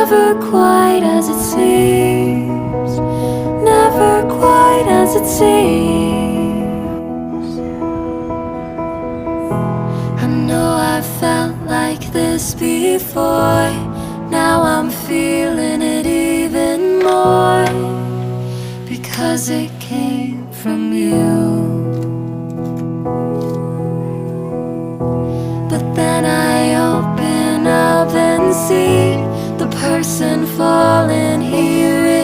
Never quite as it seems, never quite as it seems. I know I felt like this before, now I'm feeling it even more, because it came from you. But then I open up and see the person falling here